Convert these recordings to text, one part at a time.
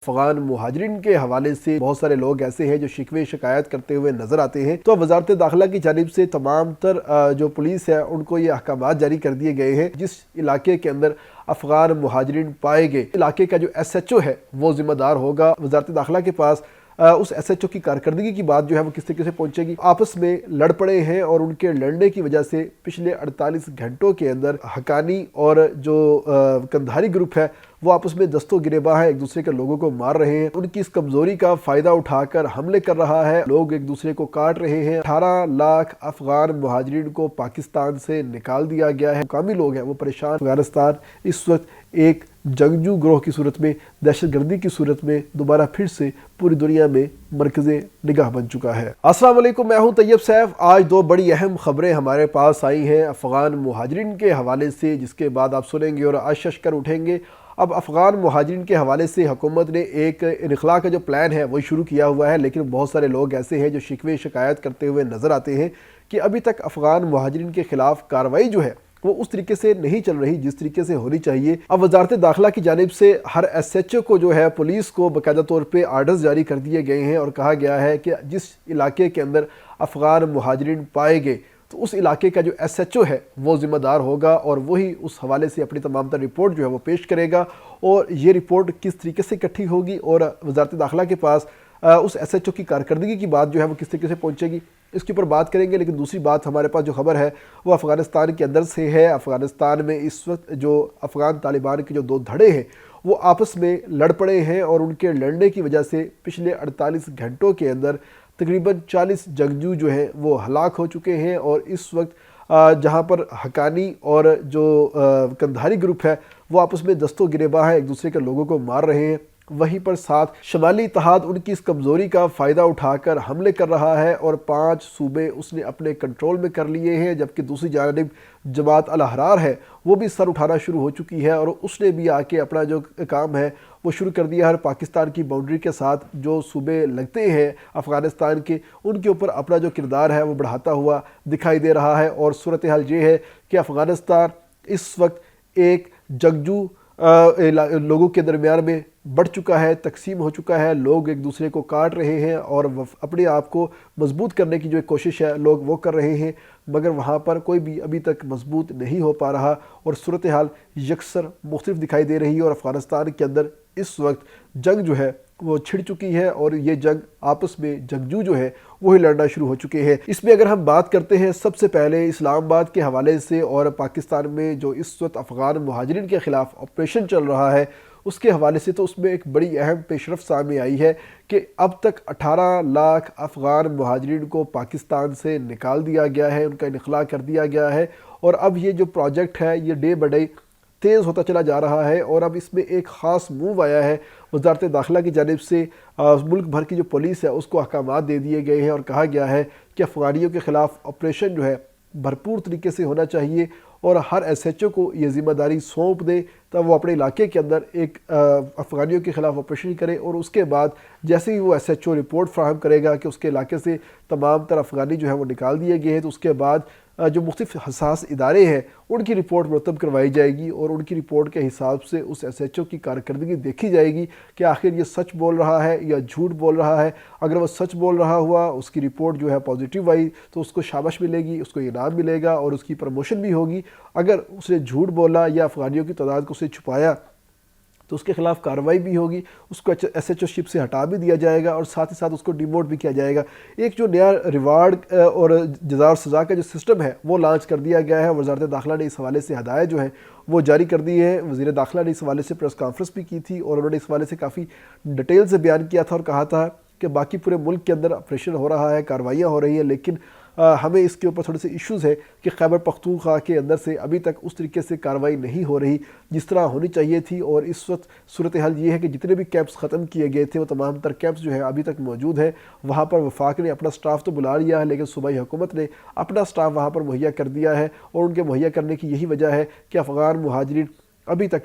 افغان مہاجرین کے حوالے سے بہت سارے لوگ ایسے ہیں جو شکوے شکایت کرتے ہوئے نظر آتے ہیں، تو وزارت داخلہ کی جانب سے تمام تر جو پولیس ہے ان کو یہ احکامات جاری کر دیے گئے ہیں۔ جس علاقے کے اندر افغان مہاجرین پائے گئے، علاقے کا جو ایس ایچ او ہے وہ ذمہ دار ہوگا۔ وزارت داخلہ کے پاس اس ایس ایچ او کی کارکردگی کی بات جو ہے وہ کس طریقے سے پہنچے گی۔ آپس میں لڑ پڑے ہیں اور ان کے لڑنے کی وجہ سے پچھلے 48 گھنٹوں کے اندر حقانی اور جو کندھاری گروپ ہے وہ آپس میں دست و گریباں ہیں، ایک دوسرے کے لوگوں کو مار رہے ہیں، ان کی اس کمزوری کا فائدہ اٹھا کر حملے کر رہا ہے، لوگ ایک دوسرے کو کاٹ رہے ہیں۔ 18 لاکھ افغان مہاجرین کو پاکستان سے نکال دیا گیا ہے۔ مقامی لوگ ہیں وہ پریشان۔ افغانستان اس وقت ایک جنگجو گروہ کی صورت میں، دہشت گردی کی صورت میں دوبارہ پھر سے پوری دنیا میں مرکز نگاہ بن چکا ہے۔ السلام علیکم، میں ہوں طیب سیف۔ آج دو بڑی اہم خبریں ہمارے پاس آئی ہیں افغان مہاجرین کے حوالے سے، جس کے بعد آپ سنیں گے اور اششکر اٹھیں گے۔ اب افغان مہاجرین کے حوالے سے حکومت نے ایک انخلاء کا جو پلان ہے وہ شروع کیا ہوا ہے، لیکن بہت سارے لوگ ایسے ہیں جو شکوے شکایت کرتے ہوئے نظر آتے ہیں کہ ابھی تک افغان مہاجرین کے خلاف کارروائی جو ہے وہ اس طریقے سے نہیں چل رہی جس طریقے سے ہونی چاہیے۔ اب وزارت داخلہ کی جانب سے ہر ایس ایچ او کو جو ہے پولیس کو باقاعدہ طور پہ آرڈرز جاری کر دیے گئے ہیں اور کہا گیا ہے کہ جس علاقے کے اندر افغان مہاجرین پائے گئے تو اس علاقے کا جو ایس ایچ او ہے وہ ذمہ دار ہوگا اور وہی اس حوالے سے اپنی تمام تر رپورٹ جو ہے وہ پیش کرے گا، اور یہ رپورٹ کس طریقے سے اکٹھی ہوگی اور وزارت داخلہ کے پاس اس ایس ایچ او کی کارکردگی کی بات جو ہے وہ کس طریقے سے پہنچے گی، اس کے اوپر بات کریں گے۔ لیکن دوسری بات ہمارے پاس جو خبر ہے وہ افغانستان کے اندر سے ہے۔ افغانستان میں اس وقت جو افغان طالبان کے جو دو دھڑے ہیں وہ آپس میں لڑ پڑے ہیں اور ان کے لڑنے کی وجہ سے پچھلے 48 گھنٹوں کے اندر تقریباً 40 جنگجو جو ہیں وہ ہلاک ہو چکے ہیں، اور اس وقت جہاں پر حقانی اور جو کندھاری گروپ ہے وہ آپس میں دست و گریباں ہیں، ایک دوسرے کے لوگوں کو مار رہے ہیں، وہیں پر ساتھ شمالی اتحاد ان کی اس کمزوری کا فائدہ اٹھا کر حملے کر رہا ہے اور 5 صوبے اس نے اپنے کنٹرول میں کر لیے ہیں، جبکہ دوسری جانب جماعت الاحرار ہے وہ بھی سر اٹھانا شروع ہو چکی ہے اور اس نے بھی آ کے اپنا جو کام ہے وہ شروع کر دیا ہے۔ پاکستان کی باؤنڈری کے ساتھ جو صوبے لگتے ہیں افغانستان کے، ان کے اوپر اپنا جو کردار ہے وہ بڑھاتا ہوا دکھائی دے رہا ہے، اور صورتحال یہ ہے کہ افغانستان اس وقت ایک جنگجو لوگوں کے درمیان میں بڑھ چکا ہے، تقسیم ہو چکا ہے، لوگ ایک دوسرے کو کاٹ رہے ہیں اور اپنے آپ کو مضبوط کرنے کی جو ایک کوشش ہے لوگ وہ کر رہے ہیں، مگر وہاں پر کوئی بھی ابھی تک مضبوط نہیں ہو پا رہا، اور صورتحال یکسر مختلف دکھائی دے رہی ہے، اور افغانستان کے اندر اس وقت جنگ جو ہے وہ چھڑ چکی ہے، اور یہ جنگ آپس میں جنگجو جو ہے وہی لڑنا شروع ہو چکے ہیں۔ اس میں اگر ہم بات کرتے ہیں سب سے پہلے اسلام آباد کے حوالے سے، اور پاکستان میں جو اس وقت افغان مہاجرین کے خلاف آپریشن چل رہا ہے اس کے حوالے سے، تو اس میں ایک بڑی اہم پیش رفت سامنے آئی ہے کہ اب تک 18 لاکھ افغان مہاجرین کو پاکستان سے نکال دیا گیا ہے، ان کا انخلاء کر دیا گیا ہے، اور اب یہ جو پروجیکٹ ہے یہ ڈے بائی ڈے تیز ہوتا چلا جا رہا ہے، اور اب اس میں ایک خاص موو آیا ہے وزارت داخلہ کی جانب سے۔ ملک بھر کی جو پولیس ہے اس کو احکامات دے دیے گئے ہیں اور کہا گیا ہے کہ افغانیوں کے خلاف آپریشن جو ہے بھرپور طریقے سے ہونا چاہیے، اور ہر ایس ایچ او کو یہ ذمہ داری سونپ دے تب وہ اپنے علاقے کے اندر ایک افغانیوں کے خلاف آپریشن کرے، اور اس کے بعد جیسے ہی وہ ایس ایچ او رپورٹ فراہم کرے گا کہ اس کے علاقے سے تمام تر افغانی جو ہے وہ نکال دیے گئے ہیں، تو اس کے بعد جو مختلف حساس ادارے ہیں ان کی رپورٹ مرتب کروائی جائے گی، اور ان کی رپورٹ کے حساب سے اس ایس ایچ او کی کارکردگی دیکھی جائے گی کہ آخر یہ سچ بول رہا ہے یا جھوٹ بول رہا ہے۔ اگر وہ سچ بول رہا ہوا، اس کی رپورٹ جو ہے پازیٹیو آئی، تو اس کو شاباش ملے گی، اس کو انعام ملے گا اور اس کی پروموشن بھی ہوگی۔ اگر اس نے جھوٹ بولا یا افغانیوں کی تعداد کو اسے چھپایا تو اس کے خلاف کارروائی بھی ہوگی، اس کو ایس ایچ او شپ سے ہٹا بھی دیا جائے گا، اور ساتھ ہی ساتھ اس کو ڈیموٹ بھی کیا جائے گا۔ ایک جو نیا ریوارڈ اور جزا اور سزا کا جو سسٹم ہے وہ لانچ کر دیا گیا ہے۔ وزارت داخلہ نے اس حوالے سے ہدایت جو ہے وہ جاری کر دی ہے۔ وزیر داخلہ نے اس حوالے سے پریس کانفرنس بھی کی تھی، اور انہوں نے اس حوالے سے کافی ڈیٹیل سے بیان کیا تھا اور کہا تھا کہ باقی پورے ملک کے اندر آپریشن ہو رہا ہے، کارروائیاں ہو رہی ہیں، لیکن ہمیں اس کے اوپر تھوڑے سے ایشوز ہے کہ خیبر پختونخوا کے اندر سے ابھی تک اس طریقے سے کارروائی نہیں ہو رہی جس طرح ہونی چاہیے تھی، اور اس وقت صورتحال یہ ہے کہ جتنے بھی کیمپس ختم کیے گئے تھے وہ تمام تر کیمپس جو ہے ابھی تک موجود ہیں۔ وہاں پر وفاق نے اپنا سٹاف تو بلا لیا ہے، لیکن صوبائی حکومت نے اپنا سٹاف وہاں پر مہیا کر دیا ہے، اور ان کے مہیا کرنے کی یہی وجہ ہے کہ افغان مہاجرین ابھی تک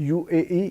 UAE